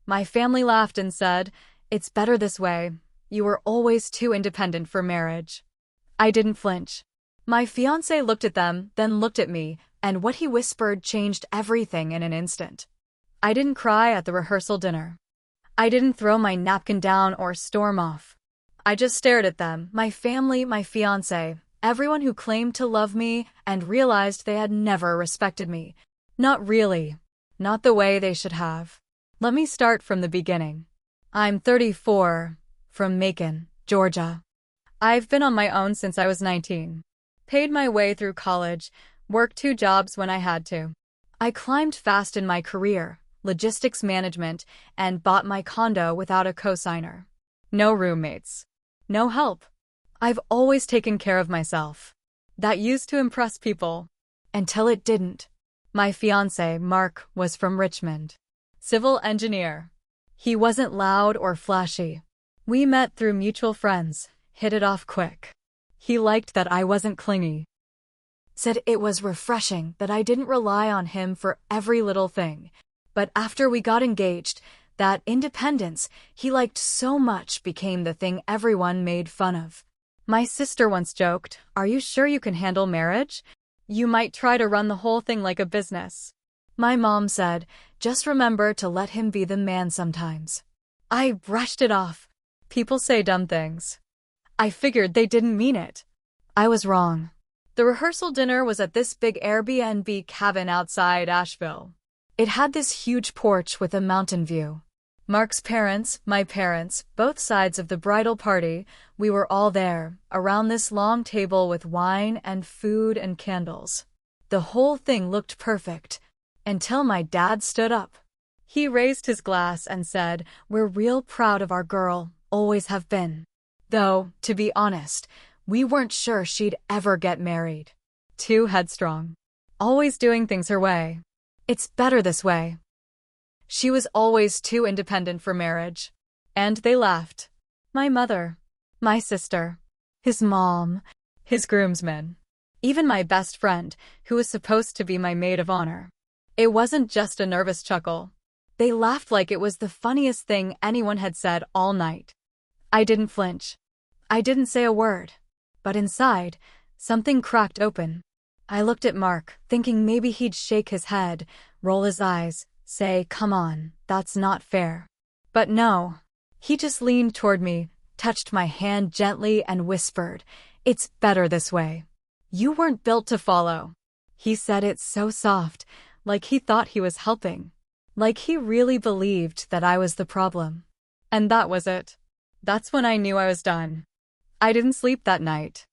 My family laughed and said, "It's better this way. You were always too independent for marriage." I didn't flinch. My fiancé looked at them, then looked at me, and what he whispered changed everything in an instant. I didn't cry at the rehearsal dinner. I didn't throw my napkin down or storm off. I just stared at them, my family, my fiancé, everyone who claimed to love me, and realized they had never respected me. Not really. Not the way they should have. Let me start from the beginning. I'm 34, from Macon, Georgia. I've been on my own since I was 19. Paid my way through college, worked 2 jobs when I had to. I climbed fast in my career, logistics management, and bought my condo without a cosigner. No roommates. No help. I've always taken care of myself. That used to impress people. Until it didn't. My fiancé, Mark, was from Richmond. Civil engineer. He wasn't loud or flashy. We met through mutual friends, hit it off quick. He liked that I wasn't clingy. Said it was refreshing that I didn't rely on him for every little thing. But after we got engaged, that independence he liked so much became the thing everyone made fun of. My sister once joked, "Are you sure you can handle marriage? You might try to run the whole thing like a business." My mom said, "Just remember to let him be the man sometimes." I brushed it off. People say dumb things. I figured they didn't mean it. I was wrong. The rehearsal dinner was at this big Airbnb cabin outside Asheville. It had this huge porch with a mountain view. Mark's parents, my parents, both sides of the bridal party, we were all there, around this long table with wine and food and candles. The whole thing looked perfect, until my dad stood up. He raised his glass and said, "We're real proud of our girl, always have been. Though, to be honest, we weren't sure she'd ever get married. Too headstrong. Always doing things her way. It's better this way." She was always too independent for marriage. And they laughed. My mother, my sister, his mom, his groomsmen, even my best friend, who was supposed to be my maid of honor. It wasn't just a nervous chuckle. They laughed like it was the funniest thing anyone had said all night. I didn't flinch. I didn't say a word. But inside, something cracked open. I looked at Mark, thinking maybe he'd shake his head, roll his eyes, say, "Come on, that's not fair." But no. He just leaned toward me, touched my hand gently and whispered, "It's better this way. You weren't built to follow." He said it so soft, like he thought he was helping. Like he really believed that I was the problem. And that was it. That's when I knew I was done. I didn't sleep that night.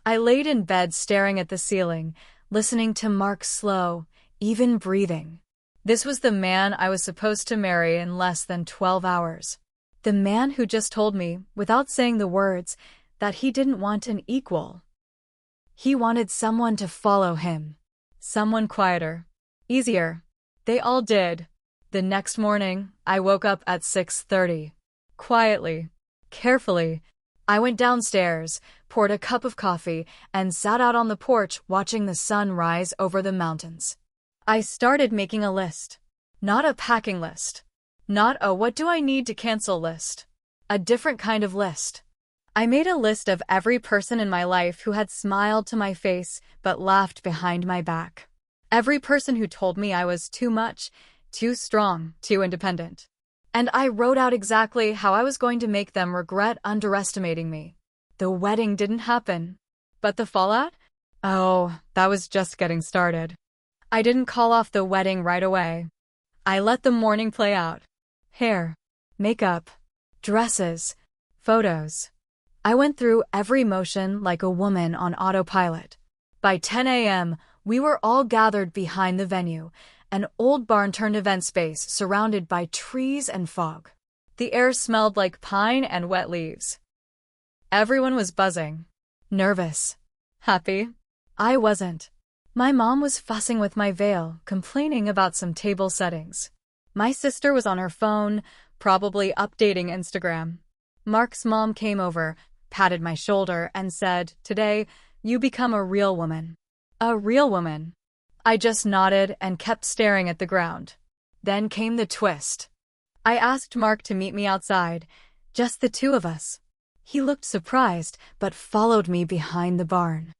I laid in bed staring at the ceiling, listening to Mark's slow, even breathing. This was the man I was supposed to marry in less than 12 hours. The man who just told me, without saying the words, that he didn't want an equal. He wanted someone to follow him. Someone quieter. Easier. They all did. The next morning, I woke up at 6:30. Quietly. Carefully. I went downstairs, poured a cup of coffee, and sat out on the porch watching the sun rise over the mountains. I started making a list. Not a packing list. Not a "what do I need to cancel" list. A different kind of list. I made a list of every person in my life who had smiled to my face but laughed behind my back. Every person who told me I was too much, too strong, too independent. And I wrote out exactly how I was going to make them regret underestimating me. The wedding didn't happen. But the fallout? Oh, that was just getting started. I didn't call off the wedding right away. I let the morning play out. Hair, makeup, dresses, photos. I went through every motion like a woman on autopilot. By 10 a.m., we were all gathered behind the venue, an old barn-turned-event space surrounded by trees and fog. The air smelled like pine and wet leaves. Everyone was buzzing. Nervous. Happy. I wasn't. My mom was fussing with my veil, complaining about some table settings. My sister was on her phone, probably updating Instagram. Mark's mom came over, patted my shoulder, and said, "Today, you become a real woman." A real woman. I just nodded and kept staring at the ground. Then came the twist. I asked Mark to meet me outside, just the two of us. He looked surprised, but followed me behind the barn.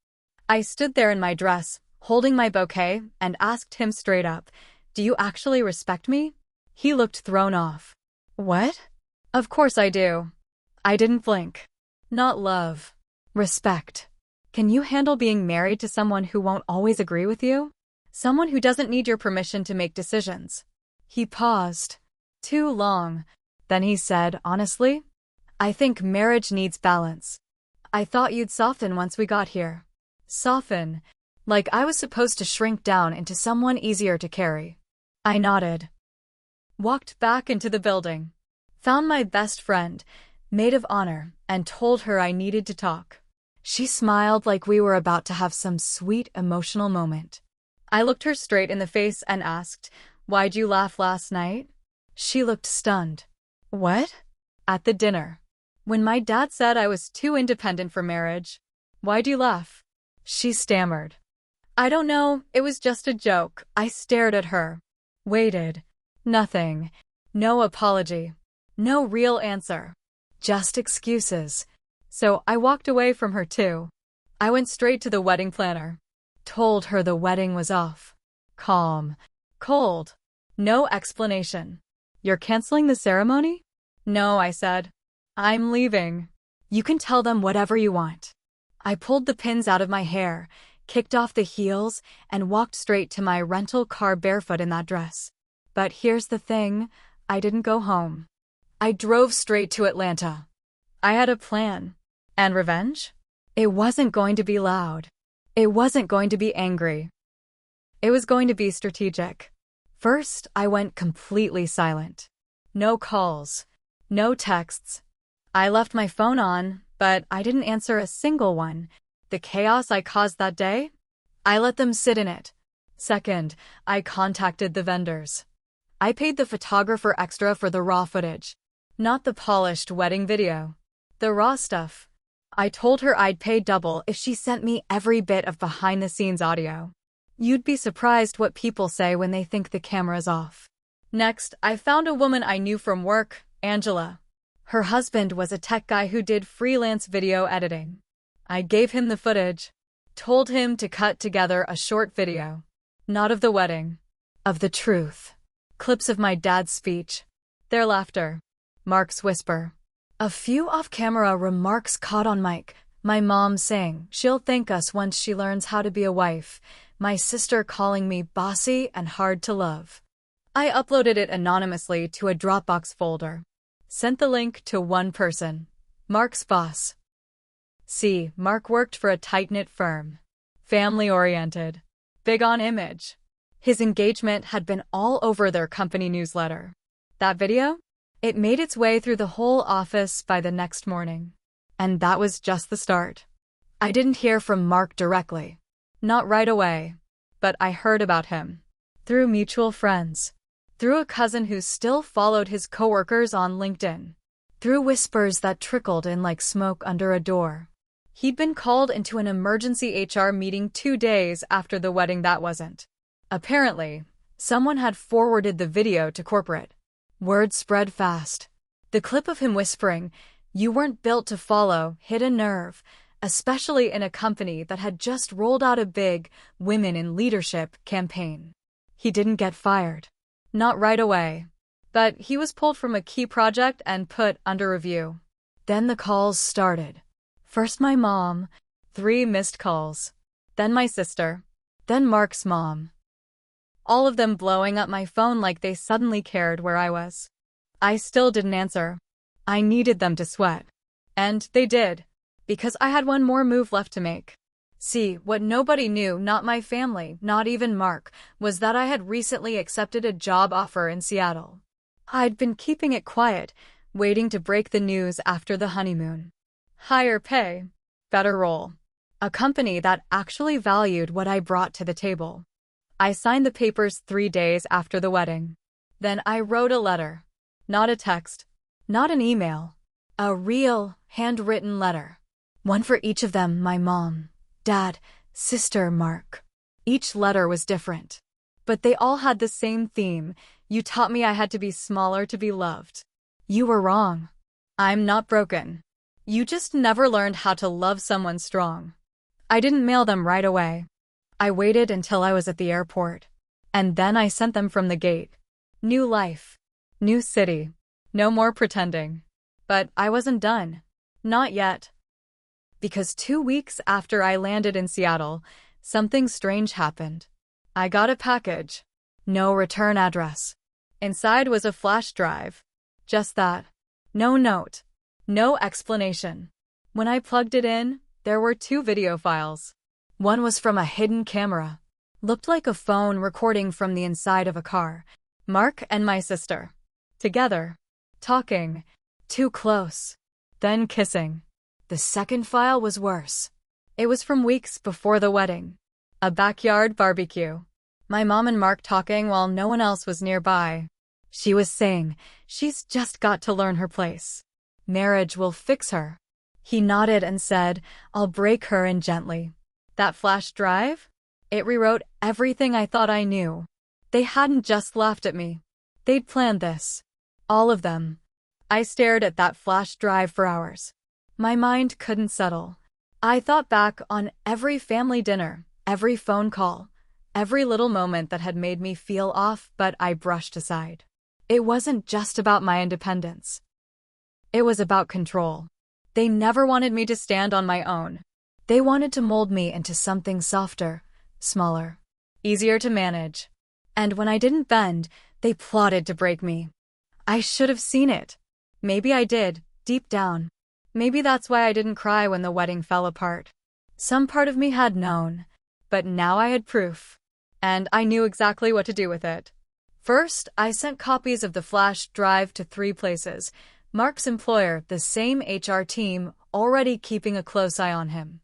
I stood there in my dress, holding my bouquet, and asked him straight up, "Do you actually respect me?" He looked thrown off. What? Of course I do. I didn't blink. Not love. Respect. Can you handle being married to someone who won't always agree with you? Someone who doesn't need your permission to make decisions? He paused. Too long. Then he said, honestly, I think marriage needs balance. I thought you'd soften once we got here. Soften? Like I was supposed to shrink down into someone easier to carry. I nodded. Walked back into the building. Found my best friend, maid of honor, and told her I needed to talk. She smiled like we were about to have some sweet emotional moment. I looked her straight in the face and asked, "Why'd you laugh last night?" She looked stunned. What? At the dinner. When my dad said I was too independent for marriage. Why'd you laugh? She stammered. I don't know, it was just a joke. I stared at her. Waited. Nothing. No apology. No real answer. Just excuses. So I walked away from her too. I went straight to the wedding planner. Told her the wedding was off. Calm. Cold. No explanation. You're canceling the ceremony? No, I said. I'm leaving. You can tell them whatever you want. I pulled the pins out of my hair, kicked off the heels, and walked straight to my rental car barefoot in that dress. But here's the thing, I didn't go home. I drove straight to Atlanta. I had a plan. And revenge? It wasn't going to be loud. It wasn't going to be angry. It was going to be strategic. First, I went completely silent. No calls. No texts. I left my phone on, but I didn't answer a single one. The chaos I caused that day? I let them sit in it. Second, I contacted the vendors. I paid the photographer extra for the raw footage. Not the polished wedding video. The raw stuff. I told her I'd pay double if she sent me every bit of behind-the-scenes audio. You'd be surprised what people say when they think the camera's off. Next, I found a woman I knew from work, Angela. Her husband was a tech guy who did freelance video editing. I gave him the footage. Told him to cut together a short video. Not of the wedding. Of the truth. Clips of my dad's speech. Their laughter. Mark's whisper. A few off-camera remarks caught on mic. My mom saying she'll thank us once she learns how to be a wife. My sister calling me bossy and hard to love. I uploaded it anonymously to a Dropbox folder. Sent the link to one person. Mark's boss. See, Mark worked for a tight-knit firm. Family-oriented. Big on image. His engagement had been all over their company newsletter. That video? It made its way through the whole office by the next morning. And that was just the start. I didn't hear from Mark directly. Not right away. But I heard about him. Through mutual friends. Through a cousin who still followed his coworkers on LinkedIn. Through whispers that trickled in like smoke under a door. He'd been called into an emergency HR meeting 2 days after the wedding that wasn't. Apparently, someone had forwarded the video to corporate. Word spread fast. The clip of him whispering, "You weren't built to follow," hit a nerve, especially in a company that had just rolled out a big Women in Leadership campaign. He didn't get fired. Not right away. But he was pulled from a key project and put under review. Then the calls started. First my mom, 3 missed calls. Then my sister. Then Mark's mom. All of them blowing up my phone like they suddenly cared where I was. I still didn't answer. I needed them to sweat. And they did. Because I had one more move left to make. See, what nobody knew, not my family, not even Mark, was that I had recently accepted a job offer in Seattle. I'd been keeping it quiet, waiting to break the news after the honeymoon. Higher pay. Better role. A company that actually valued what I brought to the table. I signed the papers 3 days after the wedding. Then I wrote a letter. Not a text. Not an email. A real, handwritten letter. One for each of them, my mom, dad, sister, Mark. Each letter was different. But they all had the same theme. You taught me I had to be smaller to be loved. You were wrong. I'm not broken. You just never learned how to love someone strong. I didn't mail them right away. I waited until I was at the airport. And then I sent them from the gate. New life. New city. No more pretending. But I wasn't done. Not yet. Because 2 weeks after I landed in Seattle, something strange happened. I got a package. No return address. Inside was a flash drive. Just that. No note. No explanation. When I plugged it in, there were 2 video files. One was from a hidden camera. Looked like a phone recording from the inside of a car. Mark and my sister. Together. Talking. Too close. Then kissing. The second file was worse. It was from weeks before the wedding. A backyard barbecue. My mom and Mark talking while no one else was nearby. She was saying, she's just got to learn her place. Marriage will fix her. He nodded and said, I'll break her in gently. That flash drive? It rewrote everything I thought I knew. They hadn't just laughed at me. They'd planned this. All of them. I stared at that flash drive for hours. My mind couldn't settle. I thought back on every family dinner, every phone call, every little moment that had made me feel off, but I brushed aside. It wasn't just about my independence. It was about control. They never wanted me to stand on my own. They wanted to mold me into something softer, smaller, easier to manage. And when I didn't bend, they plotted to break me. I should have seen it. Maybe I did, deep down. Maybe that's why I didn't cry when the wedding fell apart. Some part of me had known, but now I had proof. And I knew exactly what to do with it. First, I sent copies of the flash drive to 3 places. Mark's employer, the same HR team, already keeping a close eye on him.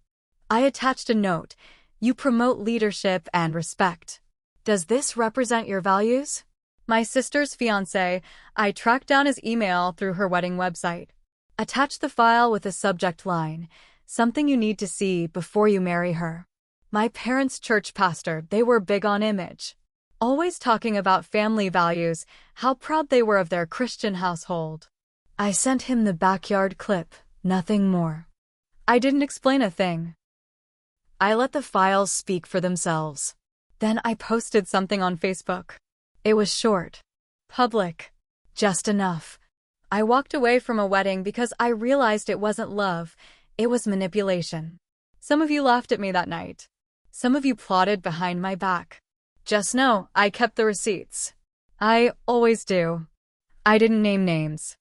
I attached a note. You promote leadership and respect. Does this represent your values? My sister's fiancé, I tracked down his email through her wedding website. Attached the file with a subject line, something you need to see before you marry her. My parents' church pastor, they were big on image. Always talking about family values, how proud they were of their Christian household. I sent him the backyard clip, nothing more. I didn't explain a thing. I let the files speak for themselves. Then I posted something on Facebook. It was short. Public. Just enough. I walked away from a wedding because I realized it wasn't love, it was manipulation. Some of you laughed at me that night. Some of you plotted behind my back. Just know, I kept the receipts. I always do. I didn't name names.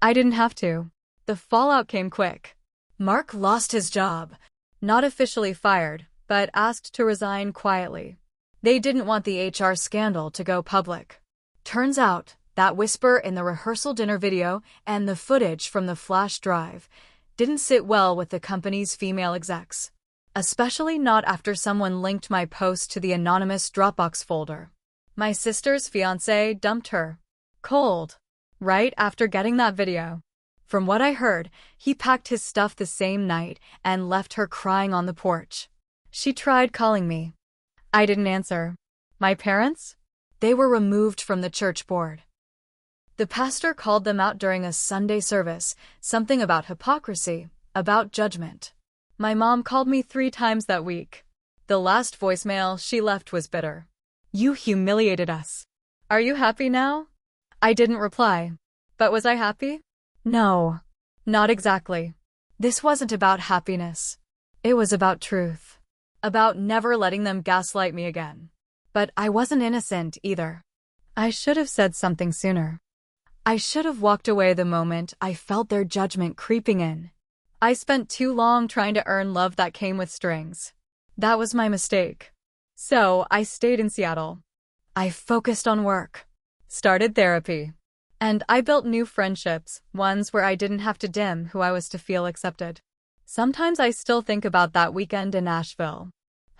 I didn't have to. The fallout came quick. Mark lost his job. Not officially fired, but asked to resign quietly. They didn't want the HR scandal to go public. Turns out, that whisper in the rehearsal dinner video and the footage from the flash drive didn't sit well with the company's female execs. Especially not after someone linked my post to the anonymous Dropbox folder. My sister's fiancé dumped her. Cold. Right after getting that video. From what I heard, he packed his stuff the same night and left her crying on the porch. She tried calling me. I didn't answer. My parents? They were removed from the church board. The pastor called them out during a Sunday service, something about hypocrisy, about judgment. My mom called me 3 times that week. The last voicemail she left was bitter. You humiliated us. Are you happy now? I didn't reply. But was I happy? No. Not exactly. This wasn't about happiness. It was about truth. About never letting them gaslight me again. But I wasn't innocent either. I should have said something sooner. I should have walked away the moment I felt their judgment creeping in. I spent too long trying to earn love that came with strings. That was my mistake. So I stayed in Seattle. I focused on work. Started therapy. And I built new friendships, ones where I didn't have to dim who I was to feel accepted. Sometimes I still think about that weekend in Nashville.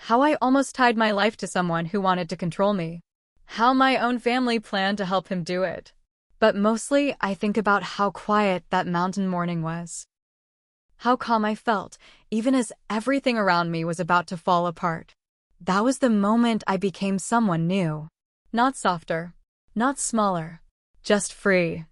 How I almost tied my life to someone who wanted to control me. How my own family planned to help him do it. But mostly, I think about how quiet that mountain morning was. How calm I felt, even as everything around me was about to fall apart. That was the moment I became someone new. Not softer. Not smaller. Just free.